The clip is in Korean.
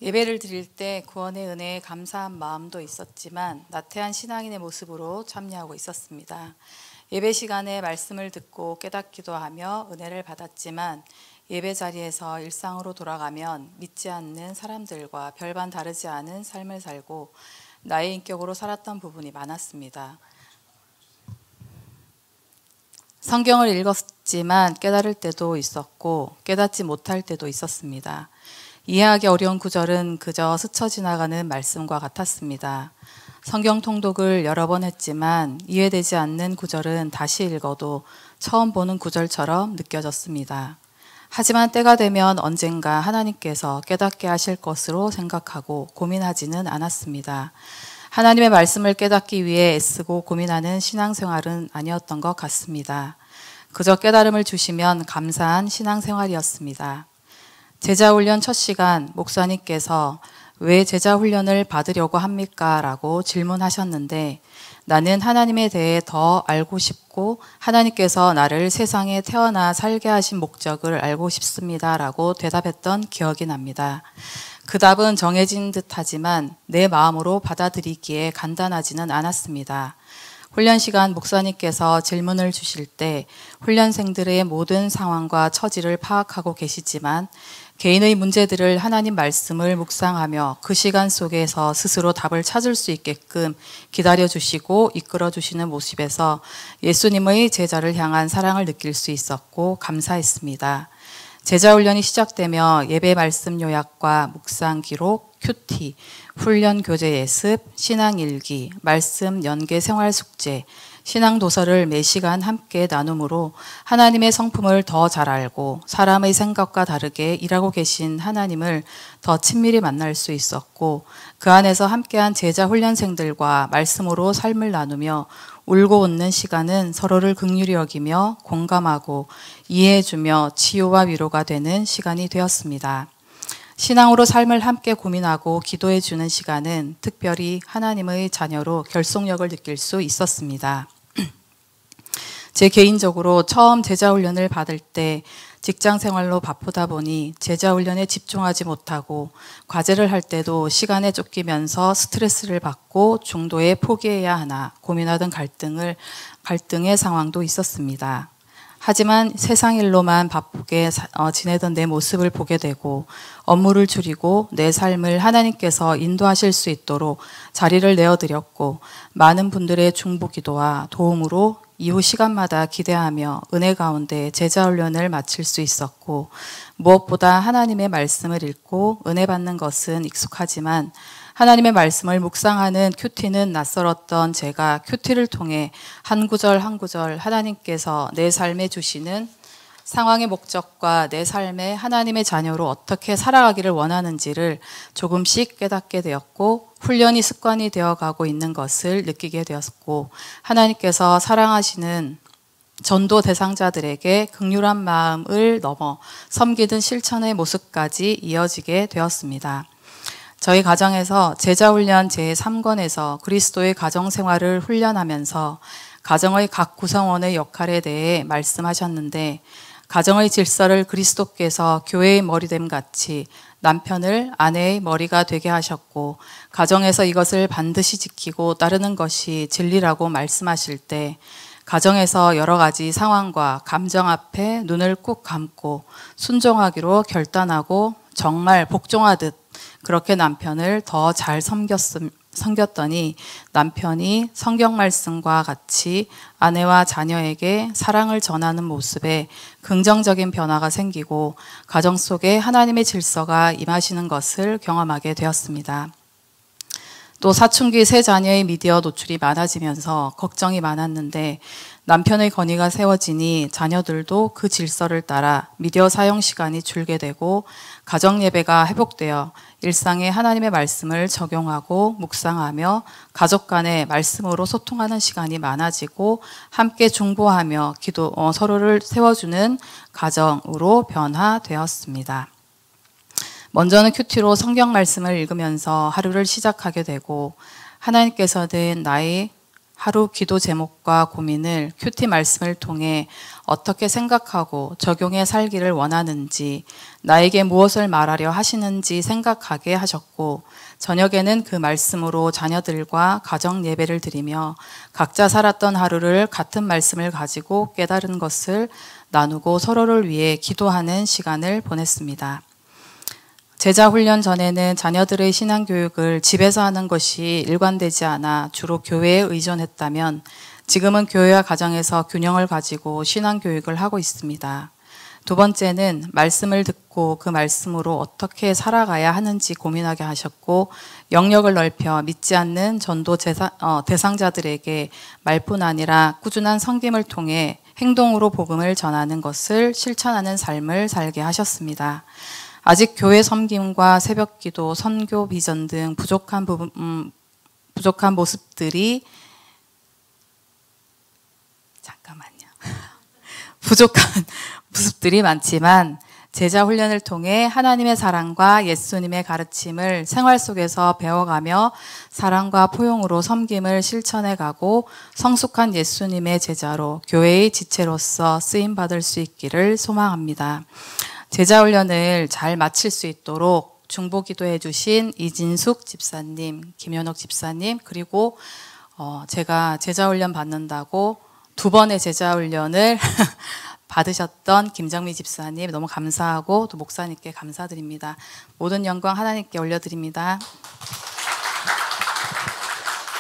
예배를 드릴 때 구원의 은혜에 감사한 마음도 있었지만 나태한 신앙인의 모습으로 참여하고 있었습니다. 예배 시간에 말씀을 듣고 깨닫기도 하며 은혜를 받았지만 예배 자리에서 일상으로 돌아가면 믿지 않는 사람들과 별반 다르지 않은 삶을 살고 나의 인격으로 살았던 부분이 많았습니다. 성경을 읽었지만 깨달을 때도 있었고 깨닫지 못할 때도 있었습니다. 이해하기 어려운 구절은 그저 스쳐 지나가는 말씀과 같았습니다. 성경 통독을 여러 번 했지만 이해되지 않는 구절은 다시 읽어도 처음 보는 구절처럼 느껴졌습니다. 하지만 때가 되면 언젠가 하나님께서 깨닫게 하실 것으로 생각하고 고민하지는 않았습니다. 하나님의 말씀을 깨닫기 위해 애쓰고 고민하는 신앙생활은 아니었던 것 같습니다. 그저 깨달음을 주시면 감사한 신앙생활이었습니다. 제자훈련 첫 시간 목사님께서 왜 제자훈련을 받으려고 합니까? 라고 질문하셨는데 나는 하나님에 대해 더 알고 싶고 하나님께서 나를 세상에 태어나 살게 하신 목적을 알고 싶습니다. 라고 대답했던 기억이 납니다. 그 답은 정해진 듯하지만 내 마음으로 받아들이기에 간단하지는 않았습니다. 훈련 시간 목사님께서 질문을 주실 때 훈련생들의 모든 상황과 처지를 파악하고 계시지만 개인의 문제들을 하나님 말씀을 묵상하며 그 시간 속에서 스스로 답을 찾을 수 있게끔 기다려주시고 이끌어주시는 모습에서 예수님의 제자를 향한 사랑을 느낄 수 있었고 감사했습니다. 제자훈련이 시작되며 예배 말씀 요약과 묵상 기록, 큐티, 훈련 교재 예습, 신앙일기, 말씀 연계 생활 숙제, 신앙 도서를 매 시간 함께 나눔으로 하나님의 성품을 더 잘 알고 사람의 생각과 다르게 일하고 계신 하나님을 더 친밀히 만날 수 있었고 그 안에서 함께한 제자 훈련생들과 말씀으로 삶을 나누며 울고 웃는 시간은 서로를 긍휼히 여기며 공감하고 이해해주며 치유와 위로가 되는 시간이 되었습니다. 신앙으로 삶을 함께 고민하고 기도해주는 시간은 특별히 하나님의 자녀로 결속력을 느낄 수 있었습니다. 제 개인적으로 처음 제자훈련을 받을 때 직장 생활로 바쁘다 보니 제자훈련에 집중하지 못하고 과제를 할 때도 시간에 쫓기면서 스트레스를 받고 중도에 포기해야 하나 고민하던 갈등의 상황도 있었습니다. 하지만 세상 일로만 바쁘게 지내던 내 모습을 보게 되고 업무를 줄이고 내 삶을 하나님께서 인도하실 수 있도록 자리를 내어드렸고 많은 분들의 중보기도와 도움으로 이후 시간마다 기대하며 은혜 가운데 제자훈련을 마칠 수 있었고 무엇보다 하나님의 말씀을 읽고 은혜 받는 것은 익숙하지만 하나님의 말씀을 묵상하는 큐티는 낯설었던 제가 큐티를 통해 한 구절 한 구절 하나님께서 내 삶에 주시는 상황의 목적과 내 삶에 하나님의 자녀로 어떻게 살아가기를 원하는지를 조금씩 깨닫게 되었고 훈련이 습관이 되어가고 있는 것을 느끼게 되었고 하나님께서 사랑하시는 전도 대상자들에게 긍휼한 마음을 넘어 섬기는 실천의 모습까지 이어지게 되었습니다. 저희 가정에서 제자훈련 제3권에서 그리스도의 가정생활을 훈련하면서 가정의 각 구성원의 역할에 대해 말씀하셨는데 가정의 질서를 그리스도께서 교회의 머리됨 같이 남편을 아내의 머리가 되게 하셨고 가정에서 이것을 반드시 지키고 따르는 것이 진리라고 말씀하실 때 가정에서 여러 가지 상황과 감정 앞에 눈을 꾹 감고 순종하기로 결단하고 정말 복종하듯 그렇게 남편을 더 잘 섬겼더니 남편이 성경 말씀과 같이 아내와 자녀에게 사랑을 전하는 모습에 긍정적인 변화가 생기고 가정 속에 하나님의 질서가 임하시는 것을 경험하게 되었습니다. 또 사춘기 세 자녀의 미디어 노출이 많아지면서 걱정이 많았는데 남편의 건의가 세워지니 자녀들도 그 질서를 따라 미디어 사용 시간이 줄게 되고 가정 예배가 회복되어 일상에 하나님의 말씀을 적용하고 묵상하며 가족 간의 말씀으로 소통하는 시간이 많아지고 함께 중보하며 서로를 세워주는 가정으로 변화되었습니다. 먼저는 큐티로 성경 말씀을 읽으면서 하루를 시작하게 되고 하나님께서는 나의 하루 기도 제목과 고민을 큐티 말씀을 통해 어떻게 생각하고 적용해 살기를 원하는지, 나에게 무엇을 말하려 하시는지 생각하게 하셨고, 저녁에는 그 말씀으로 자녀들과 가정 예배를 드리며 각자 살았던 하루를 같은 말씀을 가지고 깨달은 것을 나누고 서로를 위해 기도하는 시간을 보냈습니다. 제자 훈련 전에는 자녀들의 신앙교육을 집에서 하는 것이 일관되지 않아 주로 교회에 의존했다면, 지금은 교회와 가정에서 균형을 가지고 신앙교육을 하고 있습니다. 두 번째는 말씀을 듣고 그 말씀으로 어떻게 살아가야 하는지 고민하게 하셨고, 영역을 넓혀 믿지 않는 전도 대상자들에게 말뿐 아니라 꾸준한 섬김을 통해 행동으로 복음을 전하는 것을 실천하는 삶을 살게 하셨습니다. 아직 교회 섬김과 새벽기도, 선교 비전 등 부족한 모습들이 부족한 모습들이 많지만, 제자 훈련을 통해 하나님의 사랑과 예수님의 가르침을 생활 속에서 배워가며 사랑과 포용으로 섬김을 실천해가고 성숙한 예수님의 제자로 교회의 지체로서 쓰임받을 수 있기를 소망합니다. 제자 훈련을 잘 마칠 수 있도록 중보기도해 주신 이진숙 집사님, 김현옥 집사님, 그리고 제가 제자 훈련 받는다고 2번의 제자 훈련을 받으셨던 김정미 집사님 너무 감사하고 또 목사님께 감사드립니다. 모든 영광 하나님께 올려드립니다.